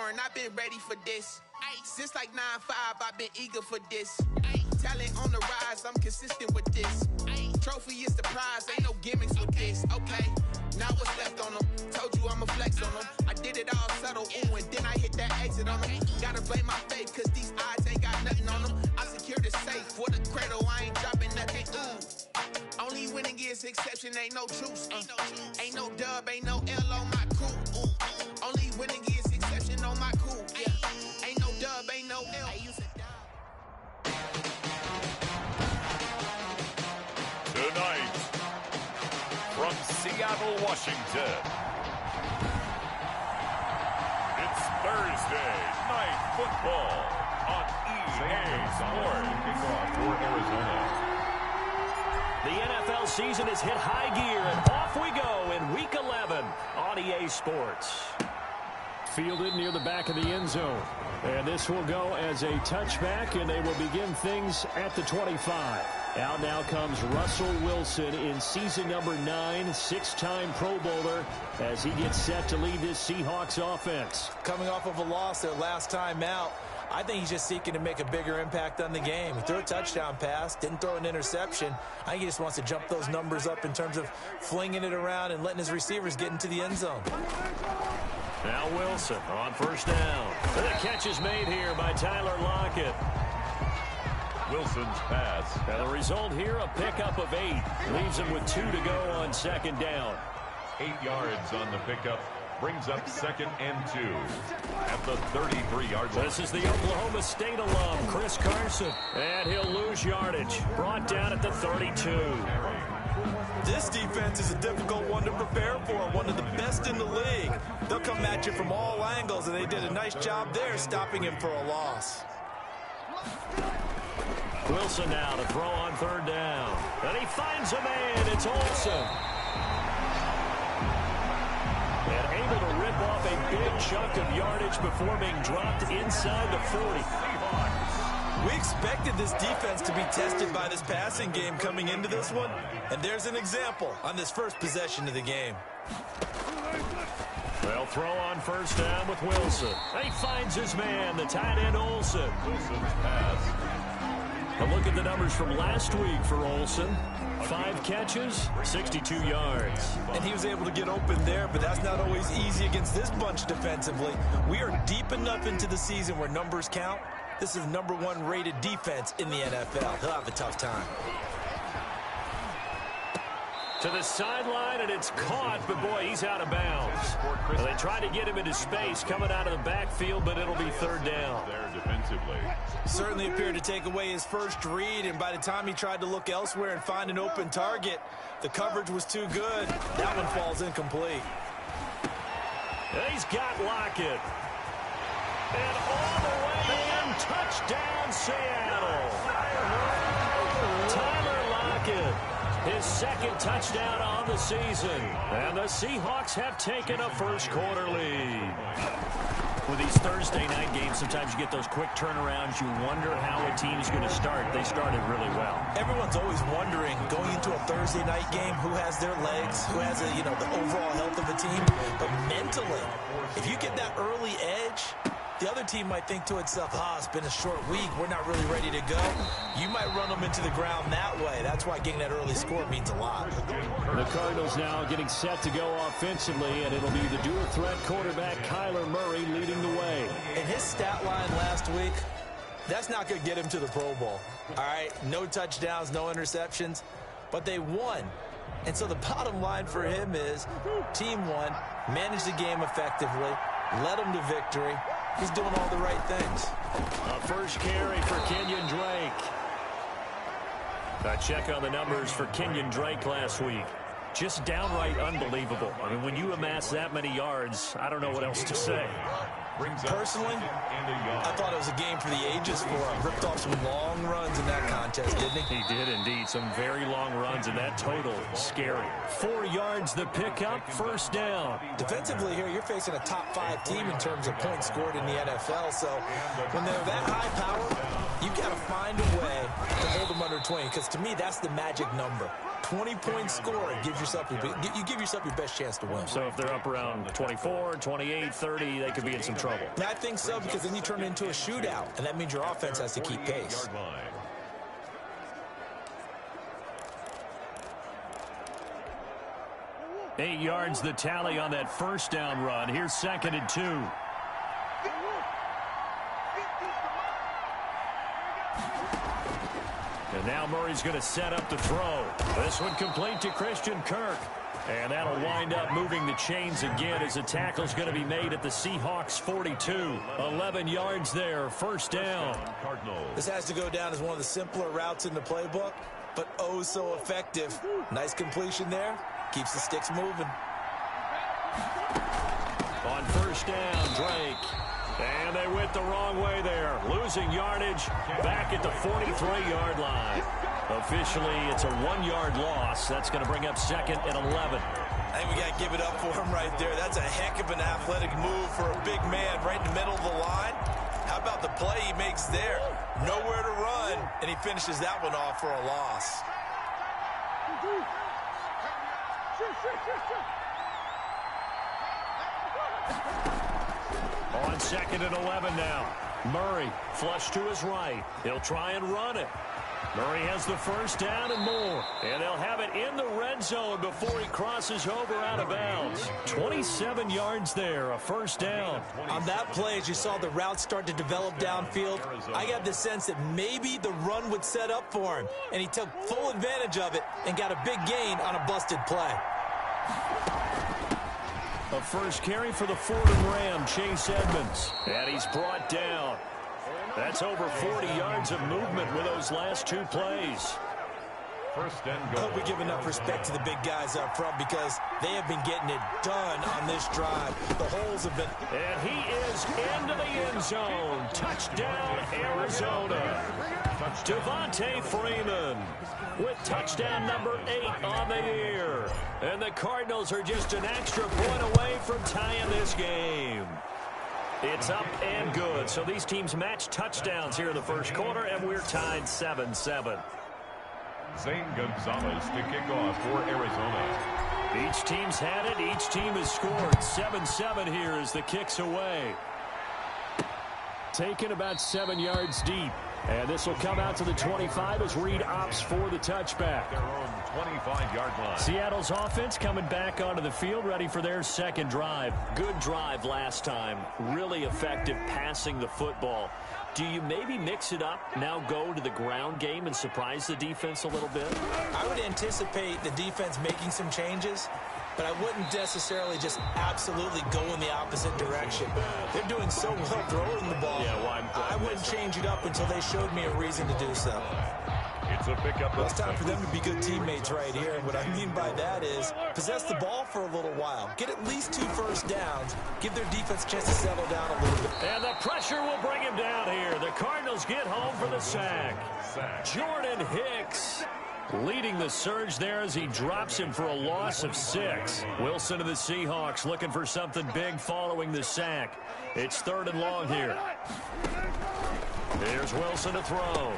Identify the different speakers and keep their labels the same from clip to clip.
Speaker 1: foreign, I've been ready for this. Since like 9-5, I've been eager for this. Talent on the rise, I'm consistent with this. Trophy is the prize, ain't no gimmicks with this. Okay, now what's left on them? Told you I'ma flex on them. I did it all subtle, ooh, and then I hit that exit on them. Gotta blame my faith, cause these odds ain't got nothing on them. I secure the safe for the cradle, I ain't dropping nothing, ooh. Only winning is exception, ain't no truce. Ain't no dub, ain't no L on my crew. Ooh. Only winning is exception on my crew. Yeah. Ain't no dub, ain't no L.
Speaker 2: Tonight, from Seattle, Washington, it's Thursday Night Football on EA Sports. Kickoff for Arizona.
Speaker 3: The NFL season has hit high gear, and off we go in Week 11 on EA Sports.
Speaker 4: Fielded near the back of the end zone. And this will go as a touchback, and they will begin things at the 25. Out now comes Russell Wilson in season number 9, six-time Pro Bowler, as he gets set to lead this Seahawks offense.
Speaker 5: Coming off of a loss their last time out, I think he's just seeking to make a bigger impact on the game. He threw a touchdown pass, didn't throw an interception. I think he just wants to jump those numbers up in terms of flinging it around and letting his receivers get into the end zone.
Speaker 3: Now Wilson on first down. And the catch is made here by Tyler Lockett.
Speaker 2: Wilson's pass.
Speaker 3: And the result here, a pickup of 8. Leaves him with 2 to go on second down.
Speaker 2: 8 yards on the pickup. Brings up 2nd and 2 at the 33-yard line.
Speaker 3: This is the Oklahoma State alum, Chris Carson. And he'll lose yardage. Brought down at the 32.
Speaker 5: This defense is a difficult one to prepare for, one of the best in the league. They'll come at you from all angles, and they did a nice job there stopping him for a loss.
Speaker 3: Wilson now to throw on third down. And he finds a man. It's Olsen. And able to rip off a big chunk of yardage before being dropped inside the 40.
Speaker 5: We expected this defense to be tested by this passing game coming into this one, and there's an example on this first possession of the game.
Speaker 3: They'll throw on first down with Wilson. He finds his man, the tight end Olsen.
Speaker 2: Wilson's pass.
Speaker 3: A look at the numbers from last week for Olsen. 5 catches, 62 yards.
Speaker 5: And he was able to get open there, but that's not always easy against this bunch defensively. We are deep enough into the season where numbers count. This is #1 rated defense in the NFL. He'll have a tough time.
Speaker 3: To the sideline, and it's caught, but boy, he's out of bounds. Well, they tried to get him into space coming out of the backfield, but it'll be third down.
Speaker 2: There defensively.
Speaker 5: Certainly appeared to take away his first read, and by the time he tried to look elsewhere and find an open target, the coverage was too good. That one falls incomplete.
Speaker 3: And he's got Lockett. And all the way in, touchdown Seattle. Tyler Lockett. His second touchdown on the season. And the Seahawks have taken a first-quarter lead. With these Thursday night games, sometimes you get those quick turnarounds. You wonder how a team's going to start. They started really well.
Speaker 5: Everyone's always wondering, going into a Thursday night game, who has their legs, who has the overall health of the team. But mentally, if you get that early edge, the other team might think to itself, it's been a short week, we're not really ready to go. You might run them into the ground that way. That's why getting that early score means a lot.
Speaker 4: The Cardinals now getting set to go offensively, and it'll be the dual-threat quarterback Kyler Murray leading the way.
Speaker 5: And his stat line last week, that's not going to get him to the Pro Bowl. All right, no touchdowns, no interceptions, but they won. And so the bottom line for him is team won, managed the game effectively, led them to victory. He's doing all the right things.
Speaker 3: A first carry for Kenyon Drake. A check on the numbers for Kenyon Drake last week. Just downright unbelievable. I mean, when you amass that many yards, I don't know what else to say.
Speaker 5: Personally, I thought it was a game for the ages for him. Ripped off some long runs in that contest, didn't he?
Speaker 3: He did indeed. Some very long runs, and that total scary. 4 yards the pickup, first down.
Speaker 5: Defensively here, you're facing a top 5 team in terms of points scored in the NFL. So when they're that high power, You've got to find a way to hold them under 20, because to me, that's the magic number. 20-point score gives yourself you give yourself your best chance to win.
Speaker 3: So if they're up around 24, 28, 30, they could be in some trouble.
Speaker 5: Yeah, I think so, because then you turn it into a shootout, and that means your offense has to keep pace.
Speaker 3: 8 yards the tally on that first down run. Here's 2nd and 2. And now Murray's going to set up the throw. This one complete to Christian Kirk. And that'll wind up moving the chains again as the tackle's going to be made at the Seahawks 42. 11 yards there, first down.
Speaker 5: This has to go down as one of the simpler routes in the playbook, but oh so effective. Nice completion there. Keeps the sticks moving.
Speaker 3: On first down, Drake. And they went the wrong way there. Losing yardage back at the 43-yard line. Officially, it's a 1-yard loss. That's going to bring up 2nd and 11.
Speaker 5: I think we got to give it up for him right there. That's a heck of an athletic move for a big man right in the middle of the line. How about the play he makes there? Nowhere to run, and he finishes that one off for a loss.
Speaker 3: On 2nd and 11 now. Murray flush to his right. He'll try and run it. Murray has the first down and more. And they'll have it in the red zone before he crosses over out of bounds. 27 yards there, a first down.
Speaker 5: On that play, as you saw the route start to develop downfield, I got the sense that maybe the run would set up for him. And he took full advantage of it and got a big gain on a busted play.
Speaker 3: A first carry for the Fordham Ram, Chase Edmonds. And he's brought down. That's over 40 yards of movement with those last 2 plays.
Speaker 2: First and
Speaker 5: I
Speaker 2: goal.
Speaker 5: hope we give enough respect to the big guys up front, because they have been getting it done on this drive. The holes have been...
Speaker 3: And he is into the end zone. Touchdown, Arizona. Devontae Freeman with touchdown number 8 on the year. And the Cardinals are just an extra point away from tying this game. It's up and good. So these teams match touchdowns here in the first quarter, and we're tied 7-7.
Speaker 2: Zane Gonzalez to kick off for Arizona.
Speaker 3: Each team's had it. Each team has scored. 7-7 here as the kick's away.
Speaker 4: Taken about 7 yards deep. And this will come out to the 25 as Reed opts for the touchback.
Speaker 2: Their own 25-yard line.
Speaker 3: Seattle's offense coming back onto the field, ready for their second drive. Good drive last time. Really effective passing the football. Do you maybe mix it up, now go to the ground game and surprise the defense a little bit?
Speaker 5: I would anticipate the defense making some changes, but I wouldn't necessarily just absolutely go in the opposite direction. They're doing so well throwing the ball.
Speaker 3: Yeah, well,
Speaker 5: I wouldn't change it up until they showed me a reason to do so.
Speaker 2: It's a pickup.
Speaker 5: Well, it's time for them to be good teammates right here. And what I mean by that is possess the ball for a little while. Get at least 2 first downs. Give their defense a chance to settle down a little bit.
Speaker 3: And the pressure will bring him down here. The Cardinals get home for the sack. Jordan Hicks leading the surge there as he drops him for a loss of 6. Wilson of the Seahawks looking for something big following the sack. It's 3rd and long here. Here's Wilson to throw.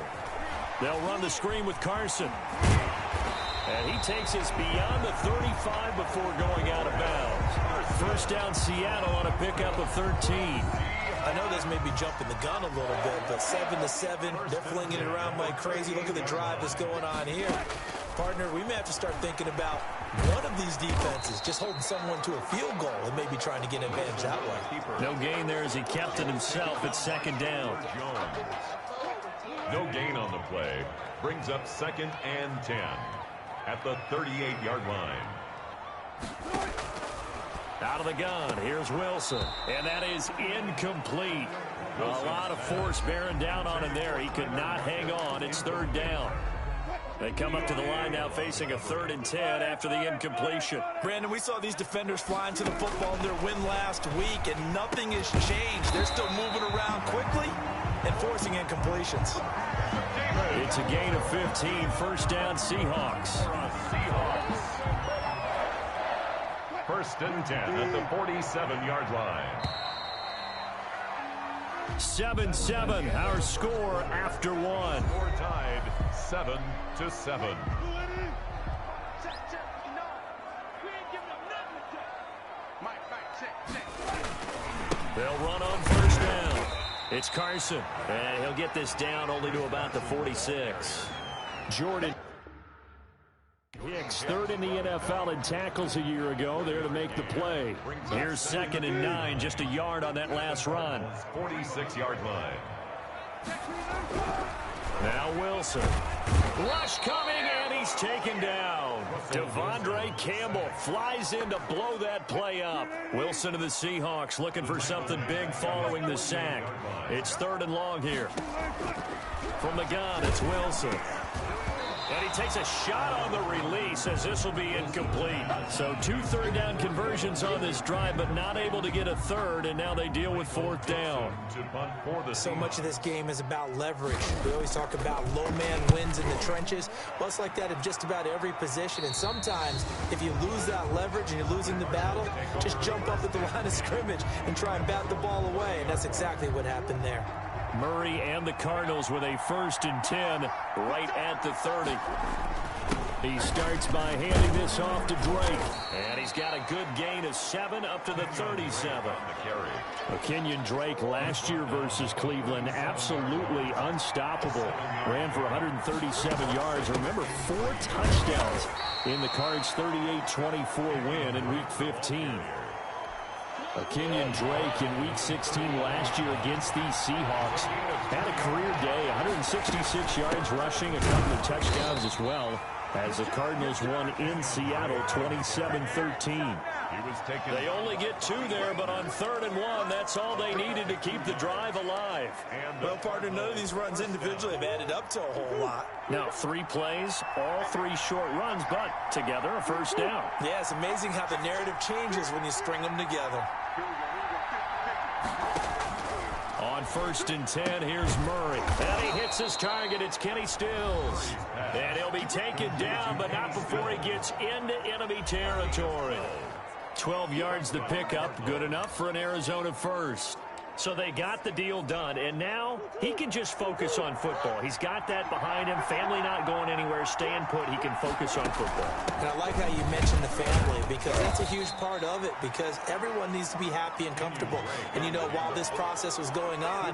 Speaker 3: They'll run the screen with Carson. And he takes us beyond the 35 before going out of bounds. First down Seattle on a pickup of 13.
Speaker 5: I know this may be jumping the gun a little bit, but 7-7, they're flinging it around like crazy. Look at the drive that's going on here. Partner, we may have to start thinking about one of these defenses just holding someone to a field goal and maybe trying to get an advantage that way.
Speaker 3: No gain there as he kept it himself at 2nd down.
Speaker 2: No gain on the play. Brings up 2nd and 10 at the 38-yard line.
Speaker 3: Out of the gun, here's Wilson. And that is incomplete. A lot of force bearing down on him there. He could not hang on. It's 3rd down. They come up to the line now facing a 3rd and 10 after the incompletion.
Speaker 5: Brandon, we saw these defenders flying to the football in their win last week, and nothing has changed. They're still moving around quickly and forcing incompletions.
Speaker 3: It's a gain of 15. First down, Seahawks.
Speaker 2: 1st and 10 at the 47-yard line.
Speaker 3: 7-7, our score after one.
Speaker 2: Score tied 7-7.
Speaker 3: They'll run on first down. It's Carson, and he'll get this down only to about the 46.
Speaker 4: Jordan Hicks, third in the NFL in tackles a year ago, there to make the play.
Speaker 3: Here's 2nd and 9, just a yard on that last run.
Speaker 2: 46-yard line.
Speaker 3: Now Wilson. Rush coming, and he's taken down. Devondre Campbell flies in to blow that play up. Wilson of the Seahawks looking for something big following the sack. It's 3rd and long here. From the gun, it's Wilson. And he takes a shot on the release as this will be incomplete. So 2 third-down conversions on this drive, but not able to get a third, and now they deal with 4th down.
Speaker 5: So much of this game is about leverage. We always talk about low man wins in the trenches. Well, it's like that in just about every position. And sometimes, if you lose that leverage and you're losing the battle, just jump up at the line of scrimmage and try and bat the ball away. And that's exactly what happened there.
Speaker 3: Murray and the Cardinals with a 1st and 10 right at the 30.
Speaker 4: He starts by handing this off to Drake.
Speaker 3: And he's got a good gain of 7 up to the 37.
Speaker 4: Kenyon Drake last year versus Cleveland, absolutely unstoppable. Ran for 137 yards. Remember, 4 touchdowns in the Cards' 38-24 win in Week 15. Kenyon Drake in Week 16 last year against these Seahawks had a career day, 166 yards rushing, a couple of touchdowns as well, as the Cardinals won in Seattle 27-13.
Speaker 3: They only get 2 there, but on 3rd and 1, that's all they needed to keep the drive alive.
Speaker 5: Well, partner, none of these runs individually have added up to a whole lot.
Speaker 3: Now, 3 plays, all 3 short runs, but together a 1st down.
Speaker 5: Yeah, it's amazing how the narrative changes when you string them together.
Speaker 3: On 1st and 10, here's Murray. And he hits his target. It's Kenny Stills. And he'll be taken down, but not before he gets into enemy territory. 12 yards to pick up. Good enough for an Arizona 1st. So they got the deal done, and now he can just focus on football. He's got that behind him. Family not going anywhere, staying put. He can focus on football.
Speaker 5: And I like how you mentioned the family, because that's a huge part of it, because everyone needs to be happy and comfortable. And, you know, while this process was going on,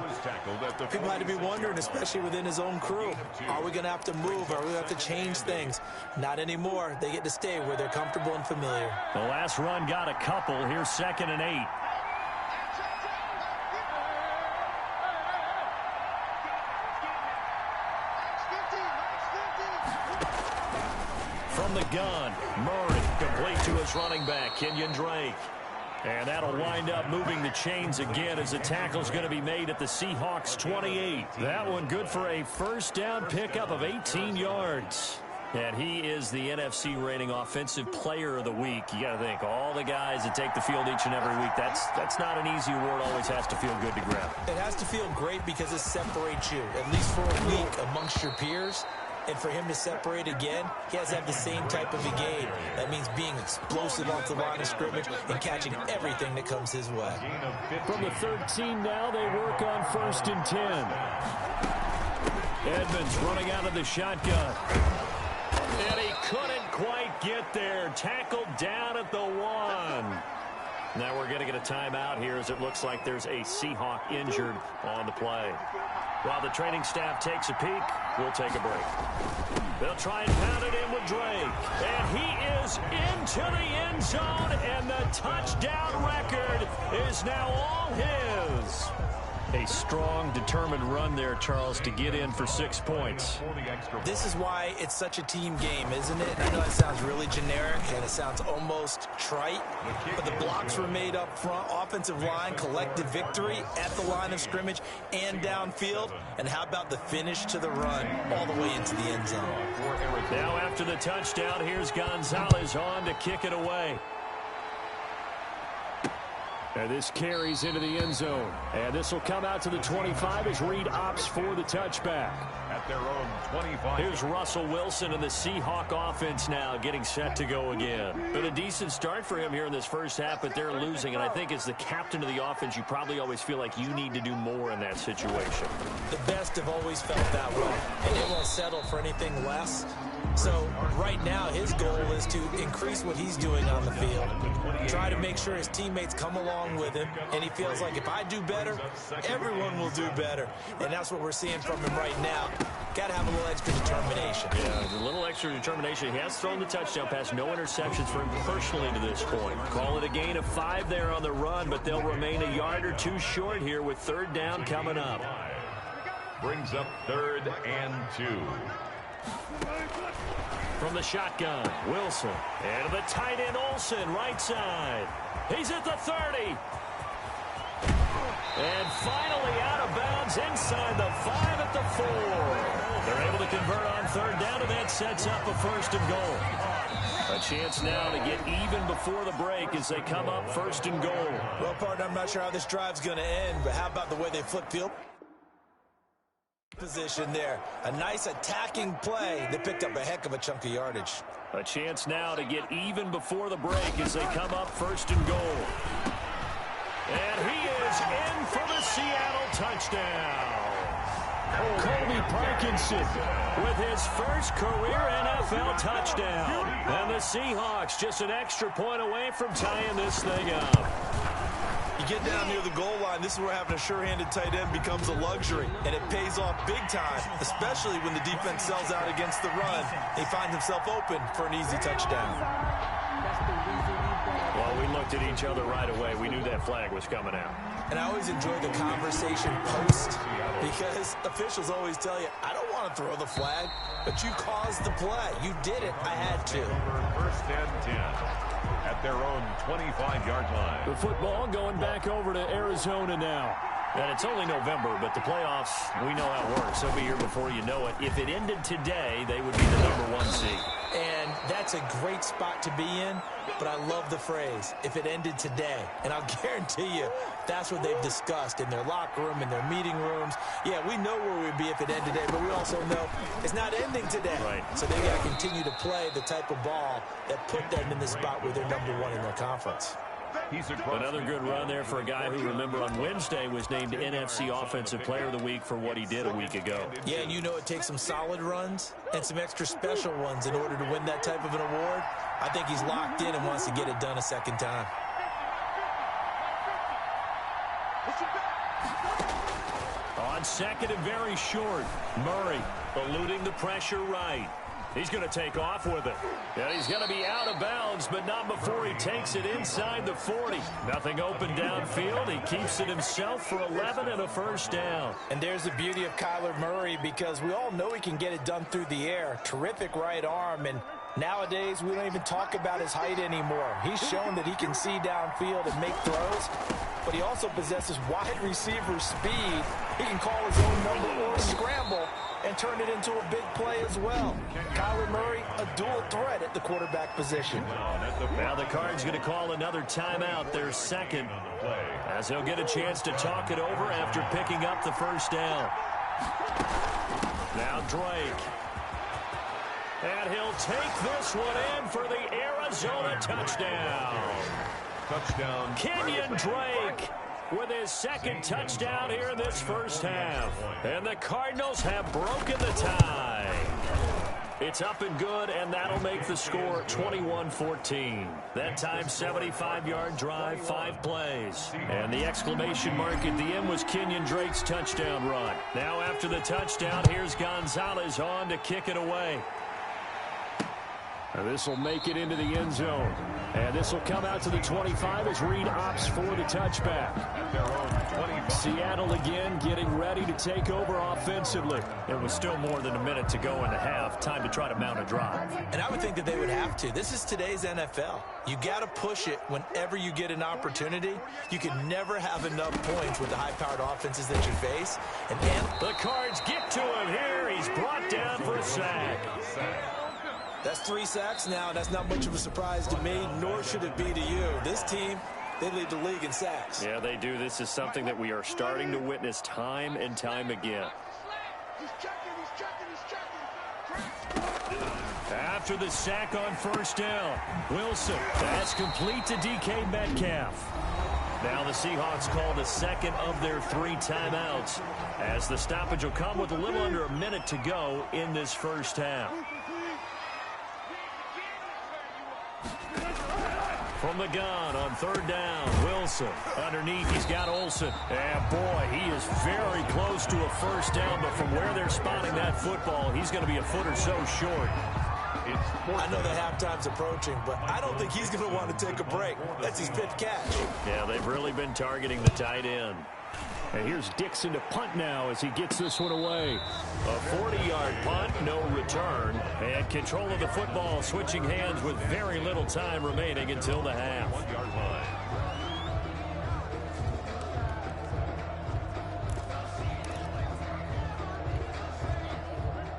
Speaker 5: people had to be wondering, especially within his own crew, are we going to have to move? Are we going to have to change things? Not anymore. They get to stay where they're comfortable and familiar.
Speaker 3: The last run got a couple. Here's 2nd and 8. From the gun, Murray complete to his running back, Kenyon Drake. And that'll wind up moving the chains again as the tackle's going to be made at the Seahawks 28. That one good for a 1st down pickup of 18 yards. And he is the NFC rating offensive player of the week. You got to think, all the guys that take the field each and every week, that's not an easy award. Always has to feel good to grab.
Speaker 5: It has to feel great because it separates you, at least for a week, amongst your peers. And for him to separate again, he has to have the same type of a game. That means being explosive off the line of scrimmage and catching everything that comes his way.
Speaker 4: From the 13 now, they work on 1st and 10. Edmonds running out of the shotgun.
Speaker 3: And he couldn't quite get there. Tackled down at the 1. Now we're going to get a timeout here as it looks like there's a Seahawk injured on the play. While the training staff takes a peek, we'll take a break. They'll try and pound it in with Drake. And he is into the end zone, and the touchdown record is now all his. A strong, determined run there, Charles, to get in for 6 points.
Speaker 5: This is why it's such a team game, isn't it? I know it sounds really generic, and it sounds almost trite, but the blocks were made up front, offensive line, collective victory at the line of scrimmage and downfield. And how about the finish to the run all the way into the end zone?
Speaker 3: Now after the touchdown, here's Gonzalez on to kick it away.
Speaker 4: And this carries into the end zone. And this will come out to the 25 as Reed opts for the touchback.
Speaker 2: At their own 25.
Speaker 3: Here's Russell Wilson and the Seahawk offense now getting set to go again. Been a decent start for him here in this first half, but they're losing. And I think as the captain of the offense, you probably always feel like you need to do more in that situation.
Speaker 5: The best have always felt that way, and they won't settle for anything less. So right now his goal is to increase what he's doing on the field, try to make sure his teammates come along with him, and he feels like if I do better, everyone will do better. And that's what we're seeing from him right now. Got to have a little extra determination.
Speaker 3: Yeah, a little extra determination. He has thrown the touchdown pass. No interceptions for him personally to this point. Call it a gain of 5 there on the run, but they'll remain a yard or two short here with third down coming up.
Speaker 2: Brings up 3rd and 2.
Speaker 3: From the shotgun, Wilson. And the tight end, Olsen, right side. He's at the 30. And finally out of bounds inside the 5 at the 4. They're able to convert on third down, and that sets up a 1st and goal. A chance now to get even before the break as they come up 1st and goal.
Speaker 5: Well, partner, I'm not sure how this drive's going to end, but how about the way they flip field position there? A nice attacking play that picked up a heck of a chunk of yardage.
Speaker 3: A chance now to get even before the break as they come up 1st and goal. And he is in for the Seattle touchdown. Colby Parkinson with his first career NFL touchdown. And the Seahawks just an extra point away from tying this thing up.
Speaker 5: You get down near the goal line, this is where having a sure-handed tight end becomes a luxury, and it pays off big time, especially when the defense sells out against the run. He finds himself open for an easy touchdown.
Speaker 3: Well, we looked at each other right away. We knew that flag was coming out.
Speaker 5: And I always enjoy the conversation post because officials always tell you, I don't want to throw the flag, but you caused the play. You did it. I had to.
Speaker 2: 1st and 10 at their own 25-yard line.
Speaker 4: The football going back over to Arizona now.
Speaker 3: And it's only November, but the playoffs, we know how it works. They'll be here before you know it. If it ended today, they would be the #1 seed.
Speaker 5: And that's a great spot to be in, but I love the phrase, if it ended today. And I'll guarantee you, that's what they've discussed in their locker room, in their meeting rooms. Yeah, we know where we'd be if it ended today, but we also know it's not ending today.
Speaker 3: Right.
Speaker 5: So they got to continue to play the type of ball that put them in the spot where they're #1 in their conference.
Speaker 3: Another good run there for a guy who, remember, on Wednesday was named NFC Offensive Player of the Week for what he did a week ago.
Speaker 5: Yeah, and you know it takes some solid runs and some extra special ones in order to win that type of an award. I think he's locked in and wants to get it done a second time.
Speaker 3: On second and very short, Murray eluding the pressure right. He's going to take off with it. And he's going to be out of bounds, but not before he takes it inside the 40. Nothing open downfield. He keeps it himself for 11 and a 1st down.
Speaker 5: And there's the beauty of Kyler Murray because we all know he can get it done through the air. Terrific right arm, and nowadays we don't even talk about his height anymore. He's shown that he can see downfield and make throws, but he also possesses wide receiver speed. He can call his own number or scramble and turn it into a big play as well. Kyler Murray, a dual threat at the quarterback position.
Speaker 3: Now the Cards going to call another timeout, their second, as he'll get a chance to talk it over after picking up the 1st down. Now Drake. And he'll take this one in for the Arizona touchdown.
Speaker 2: Touchdown.
Speaker 3: Kenyon Drake with his 2nd touchdown here in this first half. And the Cardinals have broken the tie. It's up and good, and that'll make the score 21-14. That time, 75-yard drive, 5 plays. And the exclamation mark at the end was Kenyon Drake's touchdown run. Now after the touchdown, here's Gonzalez on to kick it away.
Speaker 4: And this will make it into the end zone. And this will come out to the 25 as Reed opts for the touchback. Seattle again getting ready to take over offensively.
Speaker 3: There was still more than a minute to go in the half. Time to try to mount a drive.
Speaker 5: And I would think that they would have to. This is today's NFL. You got to push it whenever you get an opportunity. You can never have enough points with the high-powered offenses that you face. And
Speaker 3: the Cards get to him here. He's brought down for a sack.
Speaker 5: That's 3 sacks now. That's not much of a surprise to me, nor should it be to you. This team, they lead the league in sacks.
Speaker 3: Yeah, they do. This is something that we are starting to witness time and time again.
Speaker 1: He's checking.
Speaker 3: after the sack on first down. Wilson, that's complete to DK Metcalf. Now the Seahawks called a second of their 3 timeouts, as the stoppage will come with a little under a minute to go in this first half. From the gun on third down, Wilson. Underneath, he's got Olsen. And boy, he is very close to a first down, but from where they're spotting that football, he's going to be a foot or so short.
Speaker 5: I know the halftime's approaching, but I don't think he's going to want to take a break. That's his 5th catch.
Speaker 3: Yeah, they've really been targeting the tight end.
Speaker 4: And here's Dixon to punt now as he gets this one away.
Speaker 3: A 40-yard punt, no return. And control of the football switching hands with very little time remaining until the half.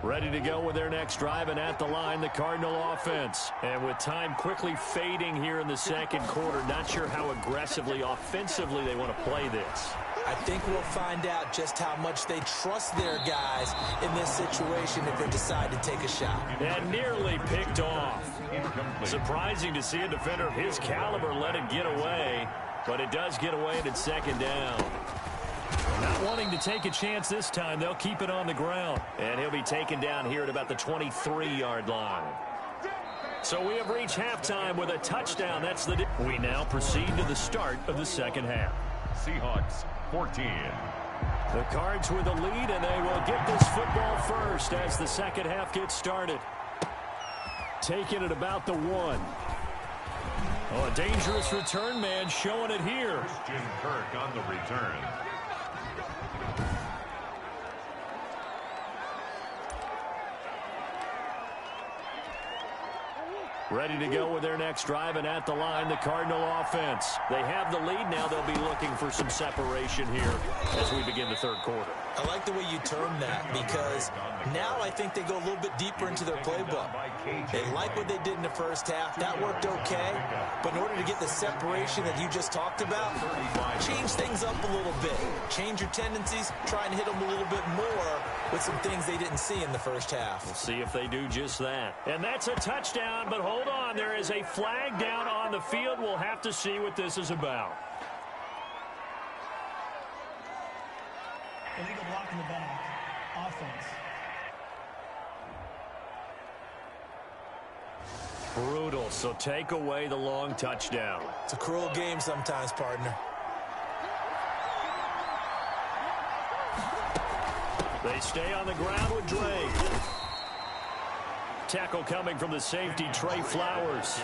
Speaker 3: Ready to go with their next drive, and at the line, the Cardinal offense. And with time quickly fading here in the second quarter, not sure how aggressively, offensively they want to play this.
Speaker 5: I think we'll find out just how much they trust their guys in this situation if they decide to take a shot.
Speaker 3: And nearly picked off. Surprising to see a defender of his caliber let it get away, but it does get away and it's second down. Not wanting to take a chance this time, they'll keep it on the ground. And he'll be taken down here at about the 23-yard line. So we have reached halftime with a touchdown. That's the. We now proceed to the start of the second half.
Speaker 2: Seahawks 14.
Speaker 3: The Cards with the lead, and they will get this football first as the second half gets started.
Speaker 4: Taking it about the 1.
Speaker 3: Oh, a dangerous return man showing it here.
Speaker 2: Christian Kirk on the return.
Speaker 3: Ready to go with their next drive, and at the line, the Cardinal offense. They have the lead now. They'll be looking for some separation here as we begin the third quarter.
Speaker 5: I like the way you term that, because now I think they go a little bit deeper into their playbook. They like what they did in the first half. That worked okay. But in order to get the separation that you just talked about, change things up a little bit. Change your tendencies. Try and hit them a little bit more with some things they didn't see in the first half.
Speaker 3: We'll see if they do just that. And that's a touchdown, but hold on. There is a flag down on the field. We'll have to see what this is about.
Speaker 6: Illegal block in the back. Offense.
Speaker 3: Brutal, so take away the long touchdown.
Speaker 5: It's a cruel game sometimes, partner.
Speaker 3: They stay on the ground with Drake. Tackle coming from the safety, Trey Flowers.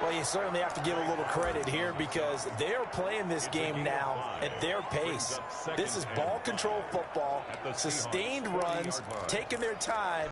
Speaker 5: Well, you certainly have to give a little credit here because they're playing this game now at their pace. This is ball control football, sustained runs, taking their time.